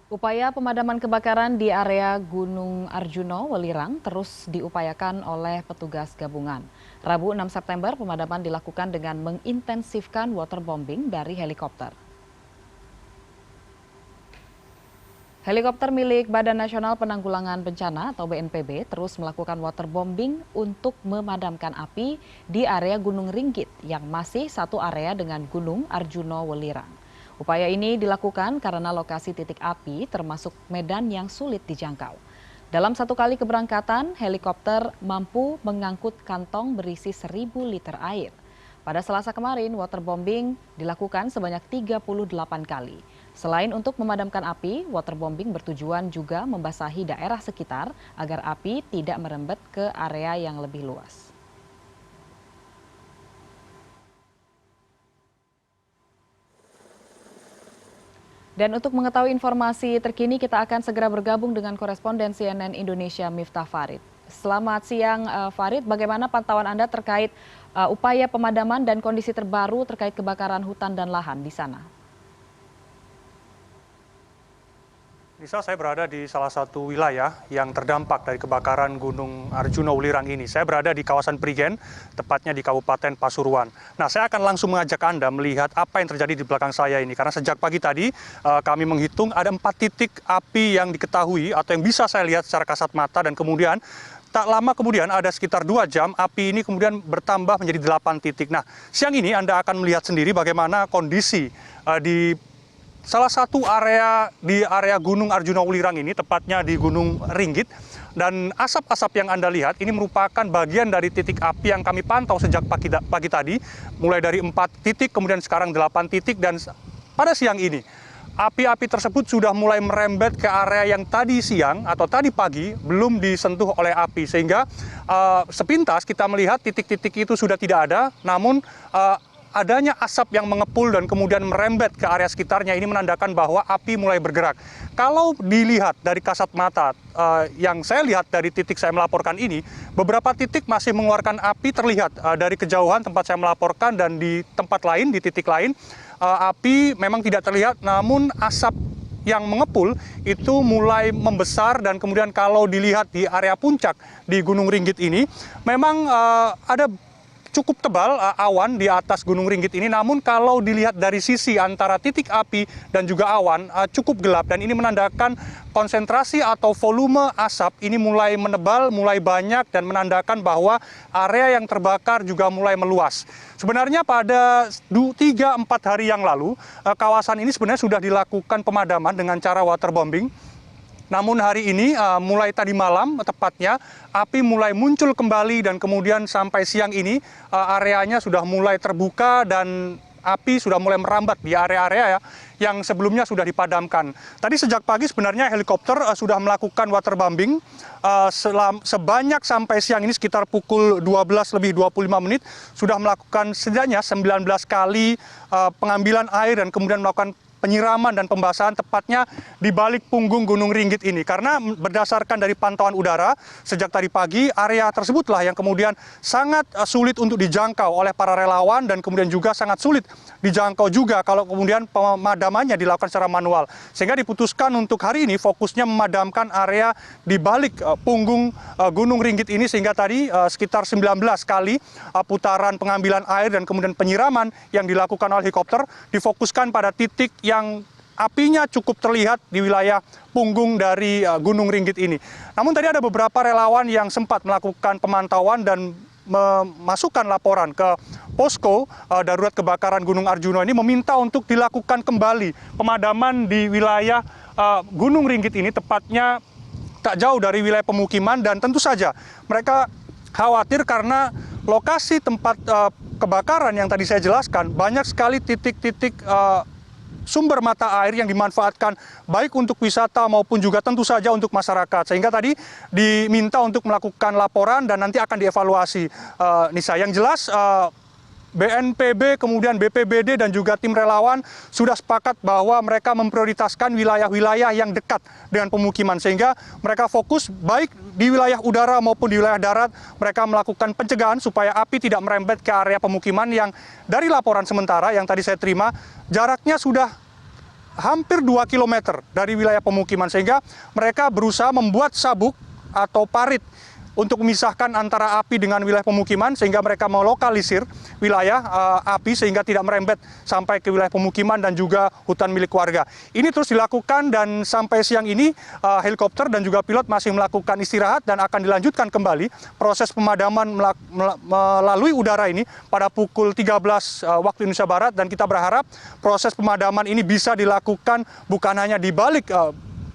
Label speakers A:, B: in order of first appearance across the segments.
A: Upaya pemadaman kebakaran di area Gunung Arjuno, Welirang terus diupayakan oleh petugas gabungan. Rabu 6 September, pemadaman dilakukan dengan mengintensifkan waterbombing dari helikopter. Helikopter milik Badan Nasional Penanggulangan Bencana atau BNPB terus melakukan waterbombing untuk memadamkan api di area Gunung Ringgit yang masih satu area dengan Gunung Arjuno Welirang. Upaya ini dilakukan karena lokasi titik api termasuk medan yang sulit dijangkau. Dalam satu kali keberangkatan, helikopter mampu mengangkut kantong berisi 1.000 liter air. Pada Selasa kemarin, waterbombing dilakukan sebanyak 38 kali. Selain untuk memadamkan api, waterbombing bertujuan juga membasahi daerah sekitar agar api tidak merembet ke area yang lebih luas. Dan untuk mengetahui informasi terkini, kita akan segera bergabung dengan koresponden CNN Indonesia Miftah Farid. Selamat siang Farid, bagaimana pantauan Anda terkait upaya pemadaman dan kondisi terbaru terkait kebakaran hutan dan lahan di sana?
B: Nisa, saya berada di salah satu wilayah yang terdampak dari kebakaran Gunung Arjuno Welirang ini. Saya berada di kawasan Prigen, tepatnya di Kabupaten Pasuruan. Nah, saya akan langsung mengajak Anda melihat apa yang terjadi di belakang saya ini. Karena sejak pagi tadi kami menghitung ada 4 titik api yang diketahui atau yang bisa saya lihat secara kasat mata, dan kemudian tak lama kemudian ada sekitar 2 jam api ini kemudian bertambah menjadi 8 titik. Nah, siang ini Anda akan melihat sendiri bagaimana kondisi di salah satu area di area Gunung Arjuno Welirang ini, tepatnya di Gunung Ringgit. Dan asap-asap yang Anda lihat ini merupakan bagian dari titik api yang kami pantau sejak pagi tadi, mulai dari 4 titik, kemudian sekarang 8 titik, dan pada siang ini api-api tersebut sudah mulai merembet ke area yang tadi siang atau tadi pagi belum disentuh oleh api, sehingga sepintas kita melihat titik-titik itu sudah tidak ada, namun adanya asap yang mengepul dan kemudian merembet ke area sekitarnya ini menandakan bahwa api mulai bergerak. Kalau dilihat dari kasat mata yang saya lihat dari titik saya melaporkan ini, beberapa titik masih mengeluarkan api terlihat dari kejauhan tempat saya melaporkan, dan di tempat lain, di titik lain, api memang tidak terlihat, namun asap yang mengepul itu mulai membesar. Dan kemudian kalau dilihat di area puncak di Gunung Ringgit ini, memang ada cukup tebal awan di atas Gunung Ringgit ini, namun kalau dilihat dari sisi antara titik api dan juga awan cukup gelap, dan ini menandakan konsentrasi atau volume asap ini mulai menebal, mulai banyak, dan menandakan bahwa area yang terbakar juga mulai meluas. Sebenarnya pada 3-4 hari yang lalu kawasan ini sebenarnya sudah dilakukan pemadaman dengan cara waterbombing. Namun hari ini mulai tadi malam tepatnya api mulai muncul kembali, dan kemudian sampai siang ini areanya sudah mulai terbuka dan api sudah mulai merambat di area-area yang sebelumnya sudah dipadamkan. Tadi sejak pagi sebenarnya helikopter sudah melakukan waterbombing sebanyak sampai siang ini sekitar pukul 12:25 sudah melakukan setidaknya 19 kali pengambilan air dan kemudian melakukan penyiraman dan pembasahan tepatnya di balik punggung Gunung Ringgit ini. Karena berdasarkan dari pantauan udara sejak tadi pagi, area tersebutlah yang kemudian sangat sulit untuk dijangkau oleh para relawan, dan kemudian juga sangat sulit dijangkau juga kalau kemudian pemadamannya dilakukan secara manual. Sehingga diputuskan untuk hari ini fokusnya memadamkan area di balik punggung Gunung Ringgit ini, sehingga tadi sekitar 19 kali putaran pengambilan air dan kemudian penyiraman yang dilakukan oleh helikopter difokuskan pada titik yang apinya cukup terlihat di wilayah punggung dari Gunung Ringgit ini. Namun tadi ada beberapa relawan yang sempat melakukan pemantauan dan memasukkan laporan ke posko darurat kebakaran Gunung Arjuno ini, meminta untuk dilakukan kembali pemadaman di wilayah Gunung Ringgit ini, tepatnya tak jauh dari wilayah pemukiman. Dan tentu saja mereka khawatir karena lokasi tempat kebakaran yang tadi saya jelaskan, banyak sekali titik-titik sumber mata air yang dimanfaatkan baik untuk wisata maupun juga tentu saja untuk masyarakat. Sehingga tadi diminta untuk melakukan laporan dan nanti akan dievaluasi. Nisa, yang jelas BNPB, kemudian BPBD dan juga tim relawan sudah sepakat bahwa mereka memprioritaskan wilayah-wilayah yang dekat dengan pemukiman, sehingga mereka fokus baik di wilayah udara maupun di wilayah darat. Mereka melakukan pencegahan supaya api tidak merembet ke area pemukiman yang dari laporan sementara yang tadi saya terima jaraknya sudah hampir 2 kilometer dari wilayah pemukiman, sehingga mereka berusaha membuat sabuk atau parit untuk memisahkan antara api dengan wilayah pemukiman, sehingga mereka melokalisir wilayah api sehingga tidak merembet sampai ke wilayah pemukiman dan juga hutan milik warga. Ini terus dilakukan dan sampai siang ini helikopter dan juga pilot masih melakukan istirahat dan akan dilanjutkan kembali proses pemadaman melalui udara ini pada pukul 13 waktu Indonesia Barat, dan kita berharap proses pemadaman ini bisa dilakukan bukan hanya di balik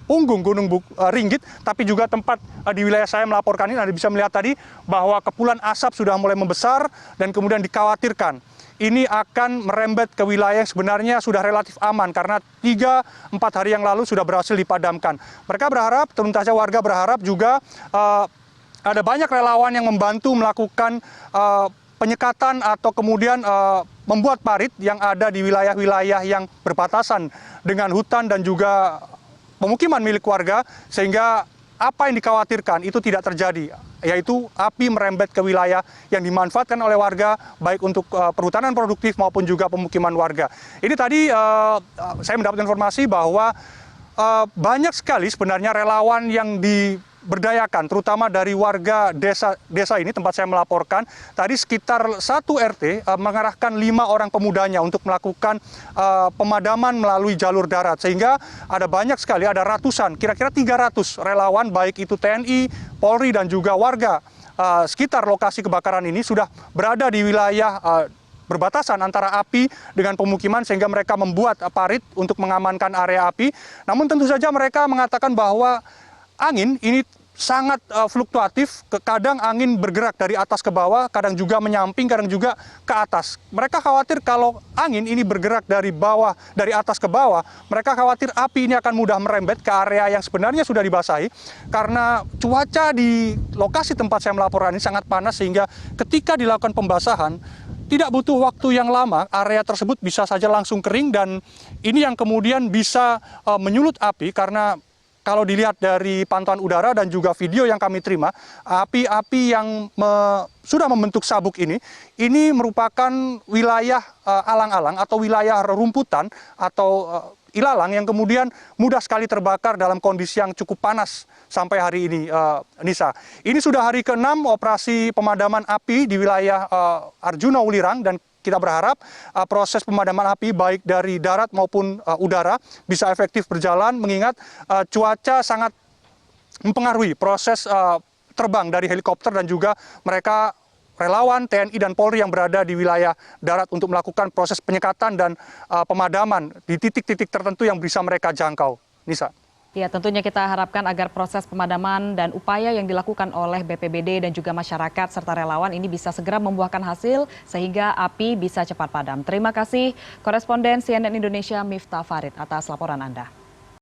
B: punggung Gunung Ringgit, tapi juga tempat di wilayah saya melaporkan ini. Anda bisa melihat tadi bahwa kepulan asap sudah mulai membesar dan kemudian dikhawatirkan ini akan merembet ke wilayah yang sebenarnya sudah relatif aman karena 3-4 hari yang lalu sudah berhasil dipadamkan. Mereka berharap, tentu saja warga berharap juga ada banyak relawan yang membantu melakukan penyekatan atau kemudian membuat parit yang ada di wilayah-wilayah yang berbatasan dengan hutan dan juga pemukiman milik warga, sehingga apa yang dikhawatirkan itu tidak terjadi, yaitu api merembet ke wilayah yang dimanfaatkan oleh warga, baik untuk perhutanan produktif maupun juga pemukiman warga. Ini tadi saya mendapat informasi bahwa banyak sekali sebenarnya relawan yang diberdayakan, terutama dari warga desa ini tempat saya melaporkan. Tadi sekitar 1 RT mengarahkan 5 orang pemudanya untuk melakukan pemadaman melalui jalur darat, sehingga ada banyak sekali, ada ratusan, kira-kira 300 relawan, baik itu TNI, Polri dan juga warga sekitar lokasi kebakaran ini sudah berada di wilayah berbatasan antara api dengan pemukiman, sehingga mereka membuat parit untuk mengamankan area api. Namun tentu saja mereka mengatakan bahwa angin ini sangat fluktuatif, kadang angin bergerak dari atas ke bawah, kadang juga menyamping, kadang juga ke atas. Mereka khawatir kalau angin ini bergerak dari bawah, dari atas ke bawah, mereka khawatir api ini akan mudah merembet ke area yang sebenarnya sudah dibasahi, karena cuaca di lokasi tempat saya melaporkan ini sangat panas, sehingga ketika dilakukan pembasahan tidak butuh waktu yang lama, area tersebut bisa saja langsung kering, dan ini yang kemudian bisa menyulut api. Karena kalau dilihat dari pantauan udara dan juga video yang kami terima, api-api yang sudah membentuk sabuk ini merupakan wilayah alang-alang atau wilayah rumputan atau ilalang yang kemudian mudah sekali terbakar dalam kondisi yang cukup panas sampai hari ini, Nisa. Ini sudah hari ke-6 operasi pemadaman api di wilayah Arjuna Ulirang, dan kita berharap proses pemadaman api baik dari darat maupun udara bisa efektif berjalan, mengingat cuaca sangat mempengaruhi proses terbang dari helikopter dan juga mereka relawan TNI dan Polri yang berada di wilayah darat untuk melakukan proses penyekatan dan pemadaman di titik-titik tertentu yang bisa mereka jangkau. Nisa.
A: Ya, tentunya kita harapkan agar proses pemadaman dan upaya yang dilakukan oleh BPBD dan juga masyarakat serta relawan ini bisa segera membuahkan hasil sehingga api bisa cepat padam. Terima kasih koresponden CNN Indonesia Miftah Farid atas laporan Anda.